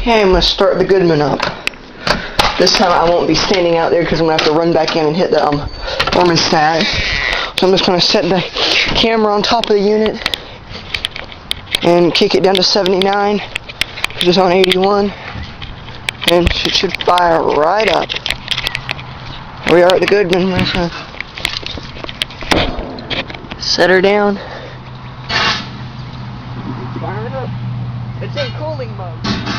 Okay, I'm going to start the Goodman up. This time I won't be standing out there because I'm going to have to run back in and hit the thermostat. So I'm just going to set the camera on top of the unit and kick it down to 79 because it's on 81, and it should fire right up. We are at the Goodman. We're just going to set her down. Fire it up. It's in cooling mode.